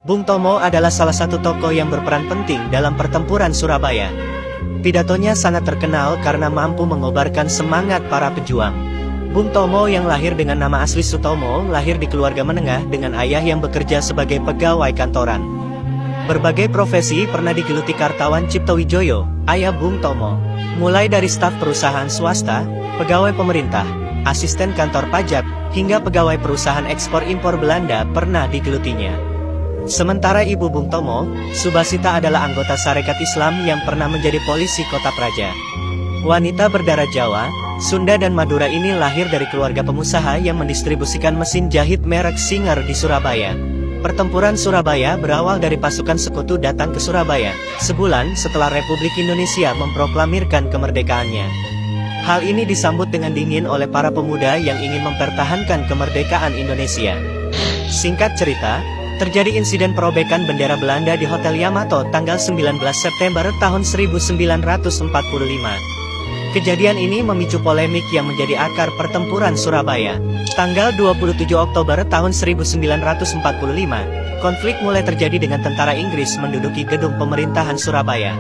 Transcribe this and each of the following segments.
Bung Tomo adalah salah satu tokoh yang berperan penting dalam pertempuran Surabaya. Pidatonya sangat terkenal karena mampu mengobarkan semangat para pejuang. Bung Tomo yang lahir dengan nama asli Sutomo, lahir di keluarga menengah dengan ayah yang bekerja sebagai pegawai kantoran. Berbagai profesi pernah digeluti Kartawan Ciptowijoyo, ayah Bung Tomo. Mulai dari staf perusahaan swasta, pegawai pemerintah, asisten kantor pajak, hingga pegawai perusahaan ekspor-impor Belanda pernah digelutinya. Sementara ibu Bung Tomo, Subasita adalah anggota Sarekat Islam yang pernah menjadi polisi kota Praja. Wanita berdarah Jawa, Sunda dan Madura ini lahir dari keluarga pengusaha yang mendistribusikan mesin jahit merek Singer di Surabaya. Pertempuran Surabaya berawal dari pasukan sekutu datang ke Surabaya, sebulan setelah Republik Indonesia memproklamirkan kemerdekaannya. Hal ini disambut dengan dingin oleh para pemuda yang ingin mempertahankan kemerdekaan Indonesia. Singkat cerita, terjadi insiden perobekan bendera Belanda di Hotel Yamato tanggal 19 September tahun 1945. Kejadian ini memicu polemik yang menjadi akar pertempuran Surabaya. Tanggal 27 Oktober tahun 1945, konflik mulai terjadi dengan tentara Inggris menduduki gedung pemerintahan Surabaya.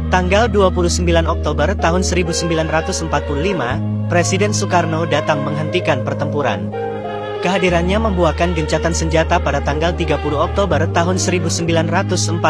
Tanggal 29 Oktober tahun 1945, Presiden Soekarno datang menghentikan pertempuran. Kehadirannya membuahkan gencatan senjata pada tanggal 30 Oktober tahun 1945.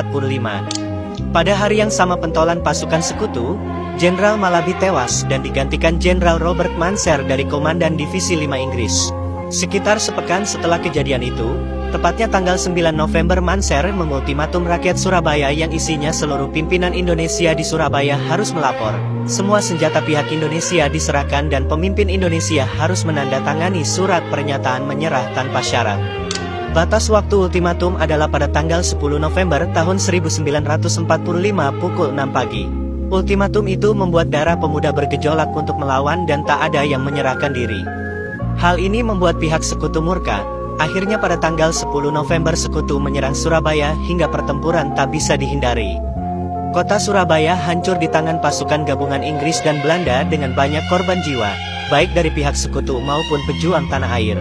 Pada hari yang sama pentolan pasukan sekutu, Jenderal Malabi tewas dan digantikan Jenderal Robert Manser dari Komandan Divisi 5 Inggris. Sekitar sepekan setelah kejadian itu, tepatnya tanggal 9 November Manser mengultimatum rakyat Surabaya yang isinya seluruh pimpinan Indonesia di Surabaya harus melapor. Semua senjata pihak Indonesia diserahkan dan pemimpin Indonesia harus menandatangani surat pernyataan menyerah tanpa syarat. Batas waktu ultimatum adalah pada tanggal 10 November tahun 1945 pukul 6 pagi. Ultimatum itu membuat darah pemuda bergejolak untuk melawan dan tak ada yang menyerahkan diri. Hal ini membuat pihak sekutu murka. Akhirnya pada tanggal 10 November sekutu menyerang Surabaya hingga pertempuran tak bisa dihindari. Kota Surabaya hancur di tangan pasukan gabungan Inggris dan Belanda dengan banyak korban jiwa, baik dari pihak sekutu maupun pejuang tanah air.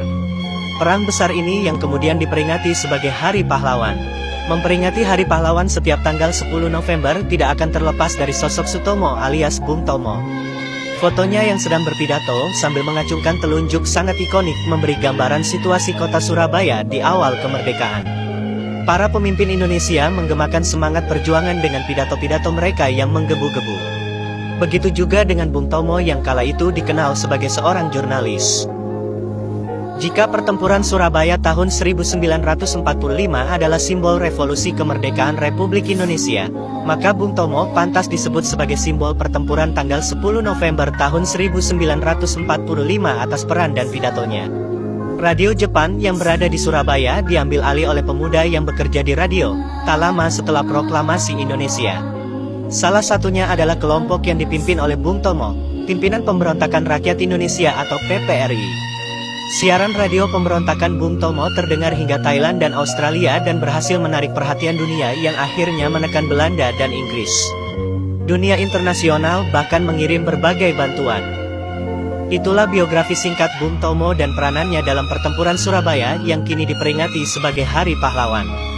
Perang besar ini yang kemudian diperingati sebagai Hari Pahlawan. Memperingati Hari Pahlawan setiap tanggal 10 November tidak akan terlepas dari sosok Sutomo alias Bung Tomo. Fotonya yang sedang berpidato sambil mengacungkan telunjuk sangat ikonik memberi gambaran situasi kota Surabaya di awal kemerdekaan. Para pemimpin Indonesia menggemakan semangat perjuangan dengan pidato-pidato mereka yang menggebu-gebu. Begitu juga dengan Bung Tomo yang kala itu dikenal sebagai seorang jurnalis. Jika pertempuran Surabaya tahun 1945 adalah simbol revolusi kemerdekaan Republik Indonesia, maka Bung Tomo pantas disebut sebagai simbol pertempuran tanggal 10 November tahun 1945 atas peran dan pidatonya. Radio Jepang yang berada di Surabaya diambil alih oleh pemuda yang bekerja di radio, tak lama setelah proklamasi Indonesia. Salah satunya adalah kelompok yang dipimpin oleh Bung Tomo, Pimpinan Pemberontakan Rakyat Indonesia atau PPRI. Siaran radio pemberontakan Bung Tomo terdengar hingga Thailand dan Australia dan berhasil menarik perhatian dunia yang akhirnya menekan Belanda dan Inggris. Dunia internasional bahkan mengirim berbagai bantuan. Itulah biografi singkat Bung Tomo dan peranannya dalam pertempuran Surabaya yang kini diperingati sebagai Hari Pahlawan.